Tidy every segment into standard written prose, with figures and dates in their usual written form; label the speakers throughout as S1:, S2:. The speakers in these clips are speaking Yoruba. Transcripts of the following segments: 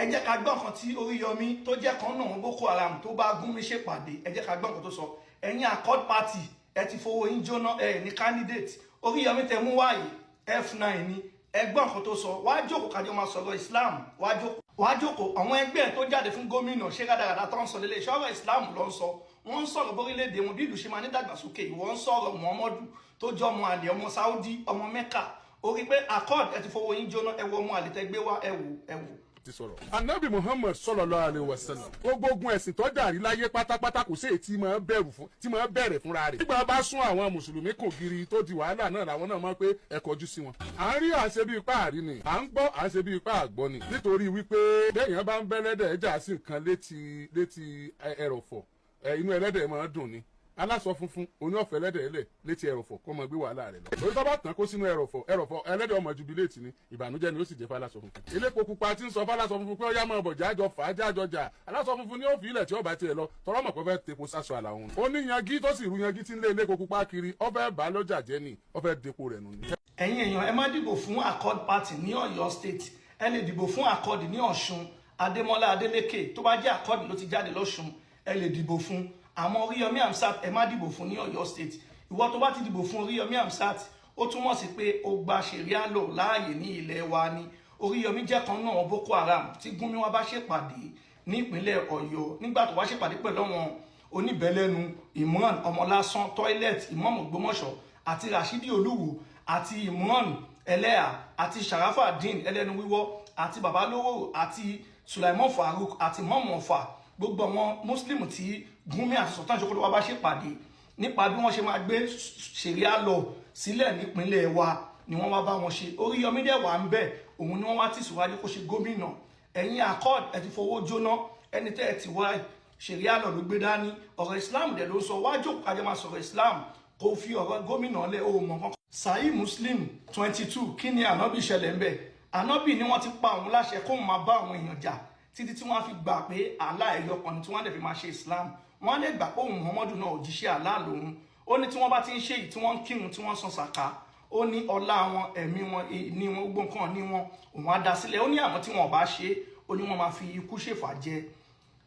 S1: ẹ jẹ́ ká gbọ́ nǹkan tí Oriyomi tó jẹ́ kan náà boko haram tó bá Gumi ṣèpàdé, ẹ jẹ́ ká gbọ́ nǹkan tó sọ. Ẹ̀yin accord party ẹ ti fowó yín jóná ní candidate. Oriyomi tẹ mú wáyé F9 ni, ẹ gbọ́ nǹkan tó sọ. Wá jókòó kájọ máa sọ̀rọ̀ Islam, wá jókòó àwọn ẹgbẹ́ tó jáde fún gómìnà ṣé rádaràdà tó ń sọ lélẹ̀ ṣọ́rọ̀ Islam ló ń sọ. Wọ́n ń sọ̀rọ̀ bórílẹ̀-èdè wọn bí ìlú ṣe máa ní dàgbàsókè. Ìwọ ń sọ̀rọ̀ Muhammadu tó jọ ọmọ àlè ọmọ Saudi ọmọ Mẹ́kà. Orí pé accord ẹ ti fowó yín jóná, ẹ wo ọmọ àlè tẹ gbé wá, ẹ wò.
S2: Ti sọ̀rọ̀. Ànábì Muhammad sallallahu alaihi wasallam. Gbogbo ogun ẹ̀sìn tó dàrí láyé pátápátá kò sí èyí tí máa bẹ̀rẹ̀ fúnra rẹ̀. Nígbà bá sún àwọn mùsùlùmí kò giri tó di wàhálà náà làwọn náà máa pé ẹ kọjú sí wọn. À ń rí àṣẹ bíi ipá àrí ni, à ń gbọ́ àṣẹ bíi ipá àgbọ́ ni. Nítorí wípé bẹ́ẹ̀yàn bá ń bẹ́lẹ́dẹ̀ ẹja sí nǹkan létí ẹrọ̀fọ̀, inú ẹlẹ́dẹ̀ máa dùn ni. Aláṣọ funfun oní ọ̀fẹ́ ẹlẹ́dẹ̀ ẹlẹ̀ létí ẹrọ̀fọ̀ kó máa gbé wàhálà rẹ̀ lọ. Lórí tó bá tàn kó sínú ẹrọ̀fọ̀ ẹlẹ́dẹ̀ ọmọ jubiléètì ni, ìbànújẹ́ ni ó sì jẹ́ fáláṣọ funfun. Elépo pupa tí ń sọ fáláṣọ funfun pé ó yá máa bọ̀ jájọ fà á jájọ jà. Aláṣọ funfun ni ó fi ilẹ̀ tí ó bá tiẹ̀ lọ tọrọ mọ̀ pé fẹ́ tepo sáṣọ àlà òun. Ó ní yangi tó sì rú yangi tí ń lé elépo pupa kiri ó fẹ́ bá lọ́jà jẹ́ ni ó fẹ́ depo rẹ̀ nù ni.
S1: Ẹ̀yin èèyàn ẹ má dìbò fún accord party ní Ọ̀yọ́ state, ẹ lè dìbò fún accord ní Ọ̀ṣun. Adémọ́lá Adélékè tó bá jẹ́ accord ló ti jáde lọ́ṣun, ẹ lè dìbò fún. Àmọ́ Oriyomi Hamzat ẹ má dìbò fún ní Ọ̀yọ́ state. Ìwọ tó bá ti dìbò fún Oriyomi Hamzat ó túmọ̀ sí pé ó gba ṣẹ̀ríà lò láàyè ní ilẹ̀ wa ni. Oriyomi jẹ́ kan náà boko haram tí Gumi wá bá ṣèpàdé ní ìpínlẹ̀ Ọ̀yọ́ nígbà tó wá ṣèpàdé pẹ̀lú àwọn oníbẹ̀lẹ́nu Imran Ọmọlásán toilet Imam Ògbómọ̀ṣọ́ àti Rashidi Olúwo àti Imran Ẹlẹ́à àti Sharafadin ẹlẹ́nu wíwọ́ àti Babalówó àti Sulaiman Farouk àti mọ́mọ́fà gbogbo àwọn muslim tí Gumi àti Sultan Sokoto wá bá ṣèpàdé nípa bí wọ́n ṣe máa gbé ṣẹ̀ríà lọ sílẹ̀ nípínlẹ̀ wa ni wọ́n wá bá wọn ṣe. Oriyomi dẹ̀ wà ń bẹ̀, òun ni wọ́n wá tẹ̀síwájú kó ṣe gómìnà. Ẹ̀yin accord ẹ ti fowó jóná, ẹni tẹ́ ẹ ti wá ṣẹ̀ríà lọ ló gbé dání. Ọ̀rọ̀ Islam dẹ̀ ló sọ, wá jókòó kájọ máa sọ̀rọ̀ Islam kó fi ọ̀rọ̀ gómìnà lẹ̀ ó mọ̀ kankan. Sahih Muslim 22 kí ni ànábì ṣẹlẹ̀ ń bẹ̀? Ànábì ni wọ́n ti pa òun láṣẹ kóun máa bá àwọn èèyàn jà títí tí wọ́n fi gbà pé Allah ẹyọ kan ni tí wọ́n dẹ̀ fi máa ṣe Islam. Wọ́n lè gbà pé òun Muhammadu náà òjíṣẹ́ Allah lòun. Ó ní tí wọ́n bá ti ń ṣe èyí tí wọ́n ń kírun tí wọ́n san sàká, ó ní ọlá wọn ẹ̀mí wọn ní wọn gbogbo nǹkan ní wọn òun á dá sílẹ̀. Ó ní àwọn tí wọn ò bá ṣe ó ní wọ́n máa fi ikú ṣèfà jẹ.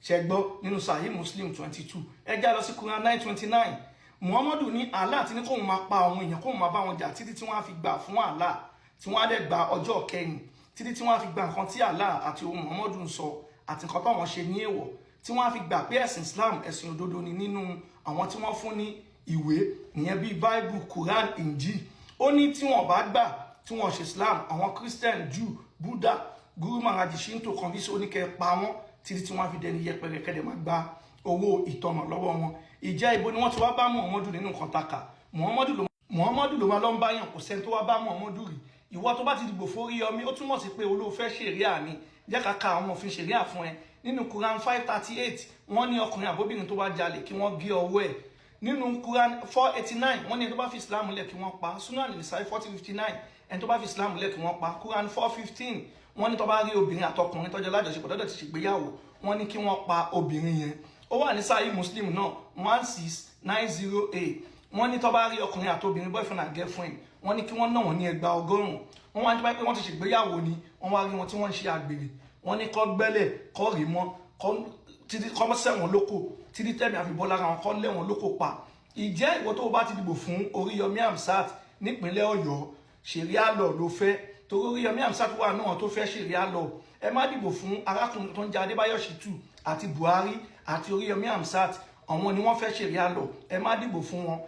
S1: Ṣẹgbọ́ nínú Sahih Muslim 22. Ẹ já lọ sí Quran 9:29. Muhammadu ní Allah ti ní kóun máa pa àwọn èèyàn kóun máa bá wọn jà títí tí wọ́n á fi gbà fún Allah, tí wọ́n á dẹ̀ gba ọjọ́ kẹyìn, títí tí wọ́n á fi gba nǹkan tí Allah àti ohun Muhammadu ń sọ àti nǹkan táwọn ṣe ní èèwọ̀, tí wọ́n á fi gbà pé ẹ̀sìn Islam ẹ̀sìn òdodo ni nínú àwọn tí wọ́n fún ní ìwé ìyẹn bíi Bible, Quran, Injil. Ó ní tí wọ́n bá gbà tí wọ́n ṣe Islam, àwọn Christian, Jew, Buddha, Guru Maharaji, Shinto, Confucius oníkẹ́ pa wọ́n títí tí wọ́n á fi dẹni yẹpẹrẹ kẹ́dẹ̀ máa gba owó ìtọ̀nà lọ́wọ́ wọn. Ìjẹ́ ibo ni wọ́n ti wá bá Muhammadu nínú nǹkan taka. Muhammadu ló máa lọ ń bá yàn, kò sẹ́ni tó wá bá Muhammadu rí. Ìwọ tó bá ti dìbò fún Oriyomi ó túmọ̀ sí pé olóòfẹ́ ṣẹ̀ríà ni. Jẹ́ ká ka àwọn òfin ṣẹ̀ríà fún ẹ. Nínú Quran 5:38 wọ́n ní ọkùnrin àbóbìnrin tó bá jalè kí wọ́n gé ọwọ́ ẹ̀. Nínú Quran 4:89 wọ́n ní ẹni tó bá fi Islam lẹ̀ kí wọ́n pa. Sunan Nisai 40:59 ẹni tó bá fi Islam lẹ̀ kí wọ́n pa. Quran 4:15 wọ́n ní tó bá rí obìnrin àtọkùnrin tó jẹ́ lájọṣepọ̀ tó dẹ̀ ti ṣègbéyàwó wọ́n ní kí wọ́n pa obìnrin yẹn. Ó wà ní Sahih Muslim náà 1690a wọ́n ní tó bá rí ọkùnrin àtobìnrin boyfriend and girlfriend wọ́n ní kí wọ́n ná wọn ní ẹgbàá 100. Wọ́n wá ní pé wọ́n ti ṣègbéyàwó ni wọ́n wá rí wọn tí wọ́n ń ṣe àgbèrè wọ́n ní kó gbẹ́lẹ̀ kó rí mọ́ títí kó sẹ́wọ̀n lóko títí tẹ̀mí àfibọ́ lára wọn kó lẹ́wọ̀n lóko pa. Ìjẹ́ ìwọ tó bá ti dìbò fún Oriyomi Hamzat nípínlẹ̀ Ọ̀yọ́ ṣẹ̀ríà lọ ló fẹ́, torí Oriyomi Hamzat wà náà tó fẹ́ ṣẹ̀ríà lọ. Ẹ má dìbò fún arákùnrin tó ń jẹ́ Adébáyọ̀ Ṣítù àti Buhari àti Oriyomi Hamzat, àwọn ni wọ́n fẹ́ ṣẹ̀ríà lọ. Ẹ má dìbò fún wọn.